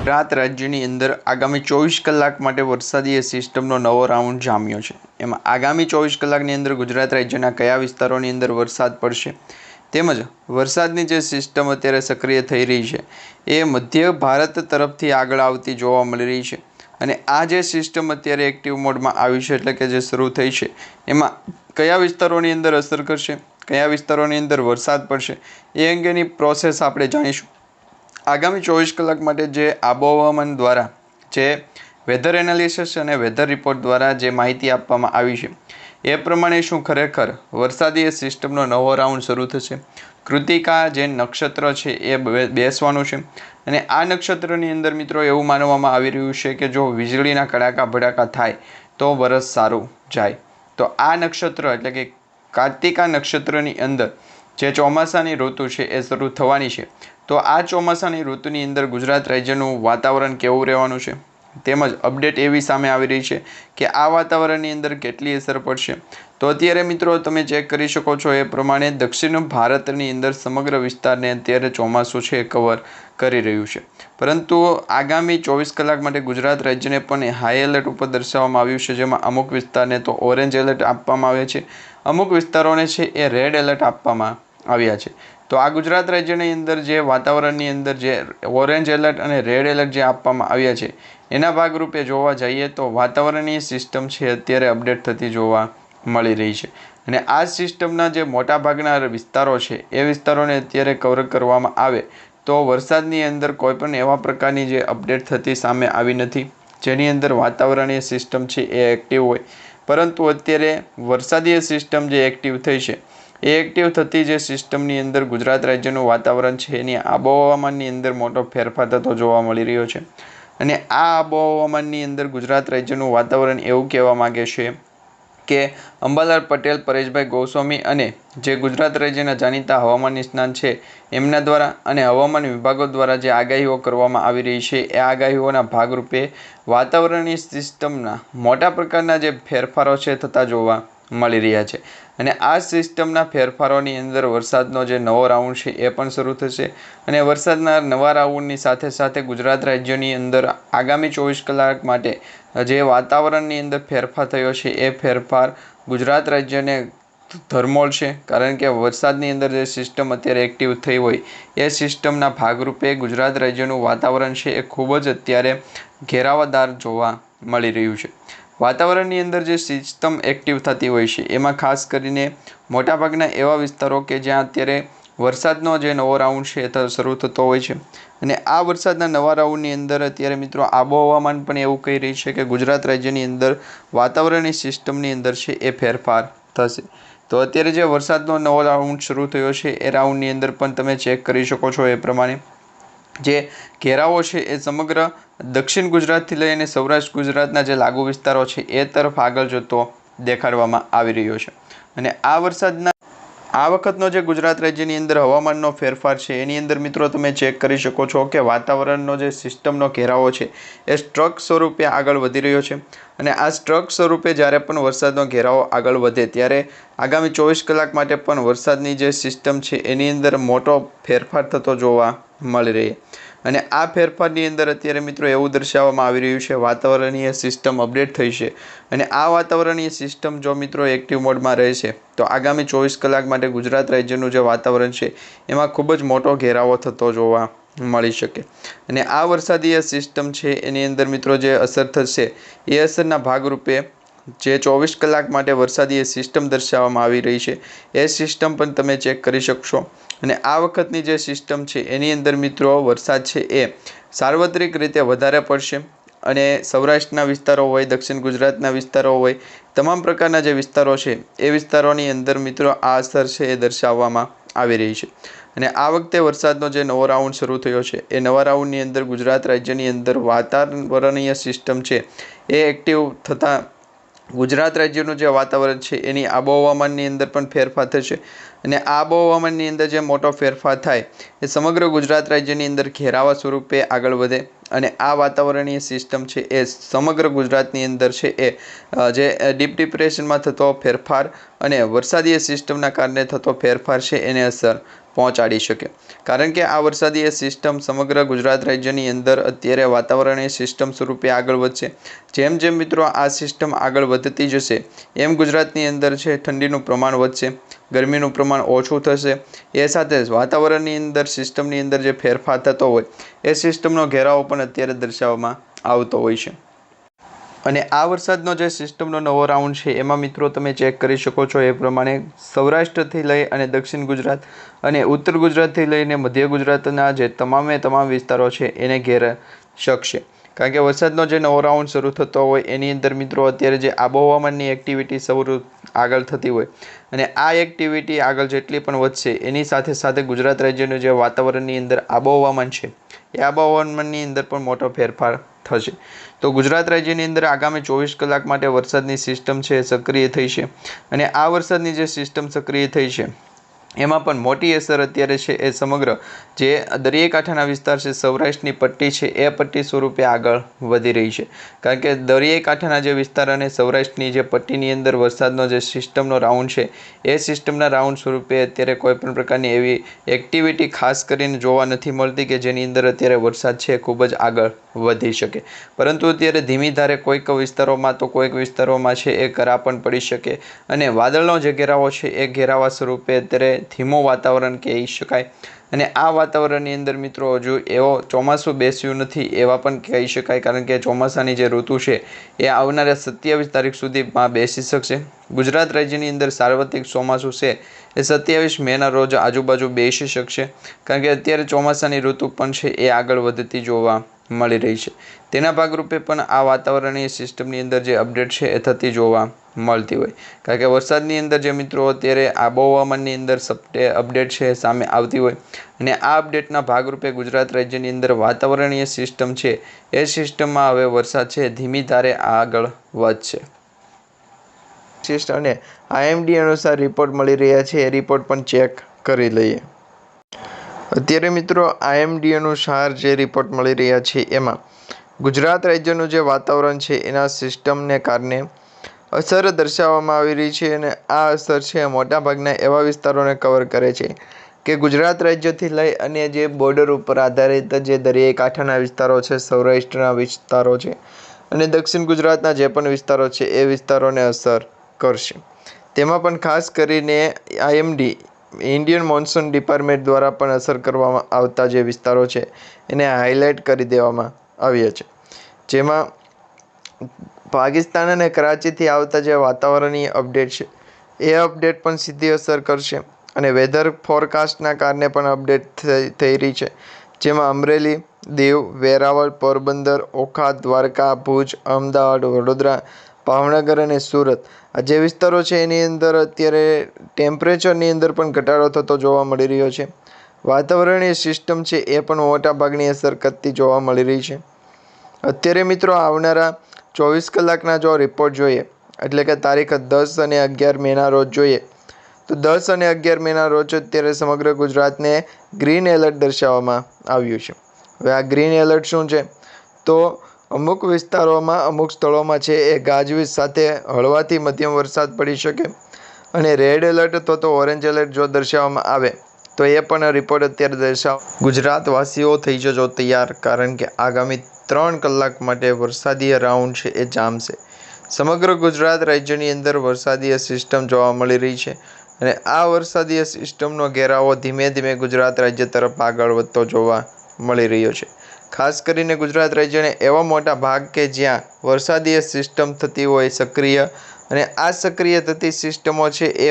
ગુજરાત રાજ્યની અંદર આગામી 24 કલાક માટે વરસાદી સિસ્ટમનો નવો રાઉન્ડ જામ્યો છે। એમાં આગામી 24 કલાકની અંદર ગુજરાત રાજ્યના કયા વિસ્તારોની અંદર વરસાદ પડશે તેમજ વરસાદની જે સિસ્ટમ અત્યારે સક્રિય થઈ રહી છે એ મધ્ય ભારત તરફથી આગળ આવતી જોવા મળી રહી છે અને આ જે સિસ્ટમ અત્યારે એક્ટિવ મોડમાં આવી છે એટલે કે જે શરૂ થઈ છે એમાં કયા વિસ્તારોની અંદર અસર કરશે, કયા વિસ્તારોની અંદર વરસાદ પડશે એ અંગેની પ્રોસેસ આપણે જાણીશું। આગામી 24 કલાક માટે જે આબોહવામાન દ્વારા જે વેધર એનાલિસિસ અને વેધર રિપોર્ટ દ્વારા જે માહિતી આપવામાં આવી છે એ પ્રમાણે શું ખરેખર વરસાદી સિસ્ટમનો નવો રાઉન્ડ શરૂ થશે। કૃતિકા જે નક્ષત્ર છે એ બેસવાનું છે અને આ નક્ષત્રની અંદર મિત્રો એવું માનવામાં આવી રહ્યું છે કે જો વીજળીના કડાકા ભડાકા થાય તો વરસ સારું જાય। તો આ નક્ષત્ર એટલે કે કાર્તિકા નક્ષત્રની અંદર જે ચોમાસાની ઋતુ છે એ શરૂ થવાની છે। તો આ ચોમાસાની ઋતુની અંદર ગુજરાત રાજ્યનું વાતાવરણ કેવું રહેવાનું છે તેમજ અપડેટ એવી સામે આવી રહી છે કે આ વાતાવરણની અંદર કેટલી અસર પડશે। તો અત્યારે મિત્રો તમે ચેક કરી શકો છો એ પ્રમાણે દક્ષિણ ભારતની અંદર સમગ્ર વિસ્તારને અત્યારે ચોમાસું છે કવર કરી રહ્યું છે, પરંતુ આગામી 24 કલાક માટે ગુજરાત રાજ્યને પણ હાઈ એલર્ટ ઉપર દર્શાવવામાં આવ્યું છે, જેમાં અમુક વિસ્તારને તો ઓરેન્જ એલર્ટ આપવામાં આવે છે, અમુક વિસ્તારોને છે એ રેડ એલર્ટ આપવામાં આવ્યા છે। તો આ ગુજરાત રાજ્યની અંદર જે વાતાવરણની અંદર જે ઓરેન્જ એલર્ટ અને રેડ એલર્ટ જે આપવામાં આવ્યા છે એના ભાગરૂપે જોવા જઈએ તો વાતાવરણીય સિસ્ટમ છે અત્યારે અપડેટ થતી જોવા મળી રહી છે અને આ સિસ્ટમના જે મોટા ભાગના વિસ્તારો છે એ વિસ્તારોને અત્યારે કવર કરવામાં આવે તો વરસાદની અંદર કોઈપણ એવા પ્રકારની જે અપડેટ થતી સામે આવી નથી જેની અંદર વાતાવરણીય સિસ્ટમ છે એ એક્ટિવ હોય, પરંતુ અત્યારે વરસાદીય સિસ્ટમ જે એક્ટિવ થઈ છે એ એક્ટિવ થતી જે સિસ્ટમની અંદર ગુજરાત રાજ્યનું વાતાવરણ છે એની આબોહવામાનની અંદર મોટો ફેરફાર થતો જોવા મળી રહ્યો છે અને આ આબોહવામાનની અંદર ગુજરાત રાજ્યનું વાતાવરણ એવું કહેવા માગે છે કે અંબાલાલ પટેલ, પરેશભાઈ ગોસ્વામી અને જે ગુજરાત રાજ્યના જાણીતા હવામાન નિષ્ણાત છે એમના દ્વારા અને હવામાન વિભાગો દ્વારા જે આગાહીઓ કરવામાં આવી રહી છે એ આગાહીઓના ભાગરૂપે વાતાવરણીય સિસ્ટમના મોટા પ્રકારના જે ફેરફારો છે થતા જોવા મળી રહ્યા છે અને આ સિસ્ટમના ફેરફારોની અંદર વરસાદનો જે નવો રાઉન્ડ છે એ પણ શરૂ થશે અને વરસાદના નવા રાઉન્ડની સાથે સાથે ગુજરાત રાજ્યની અંદર આગામી 24 કલાક માટે જે વાતાવરણની અંદર ફેરફાર થયો છે એ ફેરફાર ગુજરાત રાજ્યને ધરમોળશે, કારણ કે વરસાદની અંદર જે સિસ્ટમ અત્યારે એક્ટિવ થઈ હોય એ સિસ્ટમના ભાગરૂપે ગુજરાત રાજ્યનું વાતાવરણ છે એ ખૂબ જ અત્યારે ઘેરાવાદાર જોવા મળી રહ્યું છે। વાતાવરણની અંદર જે સિસ્ટમ એક્ટિવ થતી હોય છે એમાં ખાસ કરીને મોટાભાગના એવા વિસ્તારો કે જ્યાં અત્યારે વરસાદનો જે નવો રાઉન્ડ છે એ શરૂ થતો હોય છે અને આ વરસાદના નવા રાઉન્ડની અંદર અત્યારે મિત્રો આબોહવામાન પણ એવું કહી રહી છે કે ગુજરાત રાજ્યની અંદર વાતાવરણીય સિસ્ટમની અંદર છે એ ફેરફાર થશે। તો અત્યારે જે વરસાદનો નવો રાઉન્ડ શરૂ થયો છે એ રાઉન્ડની અંદર પણ તમે ચેક કરી શકો છો એ પ્રમાણે જે ઘેરાવો છે એ સમગ્ર દક્ષિણ ગુજરાતથી લઈને સૌરાષ્ટ્ર ગુજરાતના જે લાગુ વિસ્તારો છે એ તરફ આગળ જતો દેખાડવામાં આવી રહ્યો છે અને આ વરસાદના આ વખતનો જે ગુજરાત રાજ્યની અંદર હવામાનનો ફેરફાર છે એની અંદર મિત્રો તમે ચેક કરી શકો છો કે વાતાવરણનો જે સિસ્ટમનો ઘેરાવો છે એ સ્ટ્રક સ્વરૂપે આગળ વધી રહ્યો છે અને આ સ્ટ્રક સ્વરૂપે જ્યારે પણ વરસાદનો ઘેરાવો આગળ વધે ત્યારે આગામી 24 કલાક માટે પણ વરસાદની જે સિસ્ટમ છે એની અંદર મોટો ફેરફાર થતો જોવા મળી રહી અને આ ફેરફારની અંદર અત્યારે મિત્રો એવું દર્શાવવામાં આવી રહ્યું છે વાતાવરણીય સિસ્ટમ અપડેટ થઈ છે અને આ વાતાવરણીય સિસ્ટમ જો મિત્રો એક્ટિવ મોડમાં રહેશે તો આગામી 24 કલાક માટે ગુજરાત રાજ્યનું જે વાતાવરણ છે એમાં ખૂબ જ મોટો ઘેરાવો થતો જોવા મળી શકે અને આ વરસાદીય સિસ્ટમ છે એની અંદર મિત્રો જે અસર થશે એ અસરના ભાગરૂપે જે 24 કલાક માટે વરસાદીય સિસ્ટમ દર્શાવવામાં આવી રહી છે એ સિસ્ટમ પણ તમે ચેક કરી શકશો અને આ વખતની જે સિસ્ટમ છે એની અંદર મિત્રો વરસાદ છે એ સાર્વત્રિક રીતે વધારે પડશે અને સૌરાષ્ટ્રના વિસ્તારો હોય, દક્ષિણ ગુજરાતના વિસ્તારો હોય, તમામ પ્રકારના જે વિસ્તારો છે એ વિસ્તારોની અંદર મિત્રો આ અસર છે એ દર્શાવવામાં આવી રહી છે અને આ વખતે વરસાદનો જે નવો રાઉન્ડ શરૂ થયો છે એ નવા રાઉન્ડની અંદર ગુજરાત રાજ્યની અંદર વાતાવરણીય સિસ્ટમ છે એ એક્ટિવ થતાં ગુજરાત રાજ્યનું જે વાતાવરણ છે એની આબોહવામાનની અંદર પણ ફેરફાર થશે અને આ આબોહવામાનની અંદર જે મોટો ફેરફાર થાય એ સમગ્ર ગુજરાત રાજ્યની અંદર ઘેરાવા સ્વરૂપે આગળ વધે અને આ વાતાવરણીય સિસ્ટમ છે એ સમગ્ર ગુજરાતની અંદર છે એ જે ડીપ ડિપ્રેશનમાં થતો ફેરફાર અને વરસાદીય સિસ્ટમના કારણે થતો ફેરફાર છે એને અસર પહોંચાડી શકે. કારણ કે આ વરસાદીય સિસ્ટમ સમગ્ર ગુજરાત રાજ્યની અંદર અત્યારે વાતાવરણીય સિસ્ટમ સ્વરૂપે આગળ વધશે. જેમ જેમ મિત્રો આ સિસ્ટમ આગળ વધતી જશે એમ ગુજરાતની અંદર છે ઠંડીનું પ્રમાણ વધશે, ગરમીનું પ્રમાણ ઓછું થશે. એ સાથે જ વાતાવરણની અંદર સિસ્ટમની અંદર જે ફેરફાર થતો હોય એ સિસ્ટમનો ઘેરાવો પણ અત્યારે દર્શાવવામાં આવતો હોય છે. અને આ વરસાદનો જે સિસ્ટમનો નવો રાઉન્ડ છે એમાં મિત્રો તમે ચેક કરી શકો છો એ પ્રમાણે સૌરાષ્ટ્રથી લઈ અને દક્ષિણ ગુજરાત અને ઉત્તર ગુજરાતથી લઈને મધ્ય ગુજરાતના જે તમામ વિસ્તારો છે એને ઘેર શકશે. કારણ કે વરસાદનો જે નવો રાઉન્ડ શરૂ થતો હોય એની અંદર મિત્રો અત્યારે જે આબોહવામાનની એક્ટિવિટી શરૂ આગળ થતી હોય અને આ એક્ટિવિટી આગળ જેટલી પણ વધશે એની સાથે સાથે ગુજરાત રાજ્યનું જે વાતાવરણની અંદર આબોહવામાન છે એ આબોહવામાનની અંદર પણ મોટો ફેરફાર થશે. તો ગુજરાત રાજ્યની અંદર આગામી 24 કલાક માટે વરસાદની સિસ્ટમ છે સક્રિય થઈ છે અને આ વરસાદની જે સિસ્ટમ સક્રિય થઈ છે એમાં પણ મોટી અસર અત્યારે છે એ સમગ્ર જે દરિયાકાંઠાના વિસ્તાર છે સૌરાષ્ટ્રની પટ્ટી છે એ પટ્ટી સ્વરૂપે આગળ વધી રહી છે. કારણ કે દરિયાકાંઠાના જે વિસ્તાર અને સૌરાષ્ટ્રની જે પટ્ટીની અંદર વરસાદનો જે સિસ્ટમનો રાઉન્ડ છે એ સિસ્ટમના રાઉન્ડ સ્વરૂપે અત્યારે કોઈપણ પ્રકારની એવી એક્ટિવિટી ખાસ કરીને જોવા નથી મળતી કે જેની અંદર અત્યારે વરસાદ છે ખૂબ જ આગળ વધી શકે. પરંતુ અત્યારે ધીમી ધારે કોઈક વિસ્તારોમાં તો કોઈક વિસ્તારોમાં છે એ કરા પણ પડી શકે અને વાદળનો જે ઘેરાવો છે એ ઘેરાવા સ્વરૂપે અત્યારે ધીમું વાતાવરણ કહી શકાય. અને આ વાતાવરણની અંદર મિત્રો હજુ એવો ચોમાસું બેસ્યું નથી એવા પણ કહી શકાય. કારણ કે ચોમાસાની જે ઋતુ છે એ આવનારા 27 તારીખ સુધીમાં બેસી શકશે. ગુજરાત રાજ્યની અંદર સાર્વત્રિક ચોમાસું છે એ 27 મેના રોજ આજુબાજુ બેસી શકશે. કારણ કે અત્યારે ચોમાસાની ઋતુ પણ છે એ આગળ વધતી જોવા મળી રહી છે. તેના ભાગરૂપે પણ આ વાતાવરણીય સિસ્ટમની અંદર જે અપડેટ છે એ થતી જોવા મળતી હોય. કારણ કે વરસાદની અંદર જે મિત્રો અત્યારે આબોહવામાનની અંદર અપડેટ છે સામે આવતી હોય અને આ અપડેટના ભાગરૂપે ગુજરાત રાજ્યની અંદર વાતાવરણીય સિસ્ટમ છે એ સિસ્ટમમાં હવે વરસાદ છે ધીમી ધારે આગળ વધશે. અને IMD અનુસાર રિપોર્ટ મળી રહ્યા છે એ રિપોર્ટ પણ ચેક કરી લઈએ. અત્યારે મિત્રો IMD અનુસાર જે રિપોર્ટ મળી રહ્યા છે એમાં ગુજરાત રાજ્યનું જે વાતાવરણ છે એના સિસ્ટમને કારણે અસર દર્શાવવામાં આવી રહી છે અને આ અસર છે મોટાભાગના એવા વિસ્તારોને કવર કરે છે કે ગુજરાત રાજ્યથી લઈ અને જે બોર્ડર ઉપર આધારિત જે દરિયાઈ કાંઠાના વિસ્તારો છે, સૌરાષ્ટ્રના વિસ્તારો છે અને દક્ષિણ ગુજરાતના જે પણ વિસ્તારો છે એ વિસ્તારોને અસર કરશે. તેમાં પણ ખાસ કરીને IMD ઇન્ડિયન મોન્સૂન ડિપાર્ટમેન્ટ દ્વારા પણ અસર કરવામાં આવતા જે વિસ્તારો છે એને હાઇલાઇટ કરી દેવામાં આવ્યા છે. જેમાં પાકિસ્તાન અને કરાચીથી આવતા જે વાતાવરણીય અપડેટ છે એ અપડેટ પણ સીધી અસર કરશે અને વેધર ફોરકાસ્ટના કારણે પણ અપડેટ થઈ રહી છે. જેમાં અમરેલી, દીવ, વેરાવળ, પોરબંદર, ઓખા, દ્વારકા, ભુજ, અમદાવાદ, વડોદરા, ભાવનગર અને સુરત આ જે વિસ્તારો છે એની અંદર અત્યારે ટેમ્પરેચરની અંદર પણ ઘટાડો થતો જોવા મળી રહ્યો છે. વાતાવરણીય સિસ્ટમ છે એ પણ મોટાભાગની અસર કરતી જોવા મળી રહી છે. અત્યારે મિત્રો આવનારા 24 કલાકના જો રિપોર્ટ જોઈએ એટલે કે તારીખ 10 અને 11 મેના રોજ જોઈએ તો 10 અને 11 મેના રોજ અત્યારે સમગ્ર ગુજરાતને ગ્રીન એલર્ટ દર્શાવવામાં આવ્યું છે. હવે આ ગ્રીન એલર્ટ શું છે તો અમુક વિસ્તારોમાં અમુક સ્થળોમાં છે એ ગાજવીજ સાથે હળવાથી મધ્યમ વરસાદ પડી શકે અને રેડ એલર્ટ અથવા તો ઓરેન્જ એલર્ટ જો દર્શાવવામાં આવે તો એ પણ રિપોર્ટ અત્યારે દર્શાવ. ગુજરાતવાસીઓ થઈ જજો તૈયાર કારણ કે આગામી 3 કલાક માટે વરસાદીય રાઉન્ડ છે એ જામશે. સમગ્ર ગુજરાત રાજ્યની અંદર વરસાદીય સિસ્ટમ જોવા મળી રહી છે અને આ વરસાદીય સિસ્ટમનો ઘેરાવો ધીમે ધીમે ગુજરાત રાજ્ય તરફ આગળ વધતો જોવા મળી રહ્યો છે. ખાસ કરીને ગુજરાત રાજ્યને એવા મોટા ભાગ કે જ્યાં વરસાદીય સિસ્ટમ થતી હોય સક્રિય અને આ સક્રિય થતી સિસ્ટમો છે એ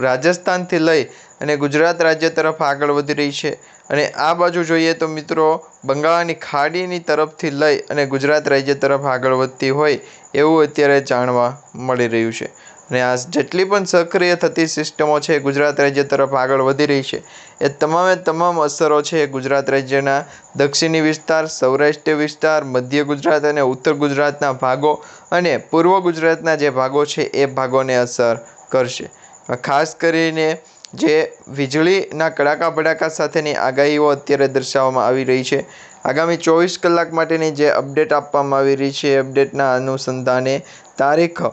રાજસ્થાનથી લઈ અને ગુજરાત રાજ્ય તરફ આગળ વધી રહી છે અને આ બાજુ જોઈએ તો મિત્રો બંગાળની ખાડીની તરફથી લઈ અને ગુજરાત રાજ્ય તરફ આગળ વધતી હોય એવું અત્યારે જાણવા મળી રહ્યું છે. અને આ જેટલી પણ સક્રિય થતી સિસ્ટમો છે ગુજરાત રાજ્ય તરફ આગળ વધી રહી છે એ તમામ અસરો છે ગુજરાત રાજ્યના દક્ષિણી વિસ્તાર, સૌરાષ્ટ્ર વિસ્તાર, મધ્ય ગુજરાત અને ઉત્તર ગુજરાતના ભાગો અને પૂર્વ ગુજરાતના જે ભાગો છે એ ભાગોને અસર કરશે. ખાસ કરીને જે વીજળીના કડાકા ભડાકા સાથેની આગાહીઓ અત્યારે દર્શાવવામાં આવી રહી છે. આગામી 24 કલાક માટેની જે અપડેટ આપવામાં આવી રહી છે એ અપડેટના અનુસંધાને તારીખ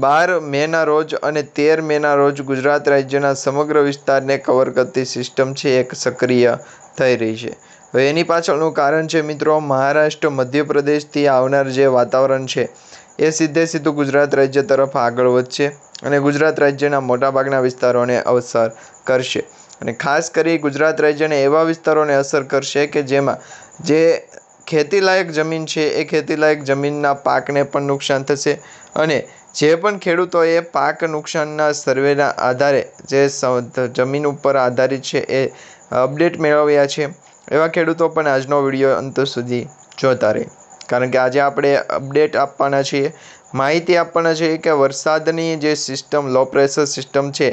12 મેના રોજ અને 13 મેના રોજ ગુજરાત રાજ્યના સમગ્ર વિસ્તારને કવર કરતી સિસ્ટમ છે એક સક્રિય થઈ રહી છે. હવે એની પાછળનું કારણ છે મિત્રો, મહારાષ્ટ્ર મધ્યપ્રદેશથી આવનાર જે વાતાવરણ છે એ સીધું ગુજરાત રાજ્ય તરફ આગળ વધશે અને ગુજરાત રાજ્યના મોટાભાગના વિસ્તારોને અસર કરશે. અને ખાસ કરી ગુજરાત રાજ્યને એવા વિસ્તારોને અસર કરશે કે જેમાં જે ખેતીલાયક જમીન છે એ ખેતીલાયક જમીનના પાકને પણ નુકસાન થશે અને જે પણ ખેડૂતોએ પાક નુકસાનના સર્વેના આધારે જે જમીન ઉપર આધારિત છે એ અપડેટ મેળવ્યા છે એવા ખેડૂતો પણ આજનો વિડીયો અંત સુધી જોતા રહે, કારણ કે આજે આપણે અપડેટ આપવાના છીએ, માહિતી આપવાના છીએ કે વરસાદની જે સિસ્ટમ લો પ્રેશર સિસ્ટમ છે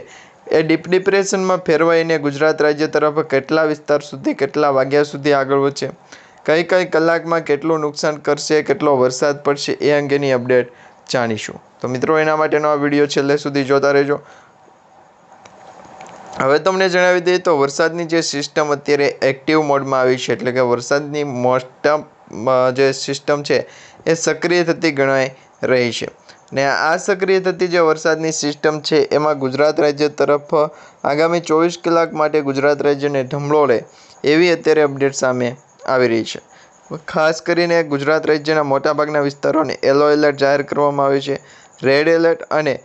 એ ડીપ ડિપ્રેશનમાં ફેરવાઈને ગુજરાત રાજ્ય તરફ કેટલા વિસ્તાર સુધી કેટલા વાગ્યા સુધી આગળ વધશે, કઈ કલાકમાં કેટલું નુકસાન કરશે, કેટલો વરસાદ પડશે એ અંગેની અપડેટ જાણીશું. તો મિત્રો એના માટેનો આ વિડીયો છેલ્લે સુધી જોતા રહેજો. હવે તમને જણાવી દઈએ તો વરસાદની જે સિસ્ટમ અત્યારે એક્ટિવ મોડમાં આવી છે, એટલે કે વરસાદની મોસ્ટ જે સિસ્ટમ છે એ સક્રિય થતી ગણાઈ રહી છે. ને આ સક્રિય થતી જે વરસાદની સિસ્ટમ છે એમાં ગુજરાત રાજ્ય તરફ આગામી 24 કલાક માટે ગુજરાત રાજ્યને ઢમલોળે એવી અત્યારે અપડેટ સામે આવી રહી છે. ખાસ કરીને ગુજરાત રાજ્યના મોટાભાગના વિસ્તારોને યલો એલર્ટ જાહેર કરવામાં આવ્યું છે. રેડ એલર્ટ અને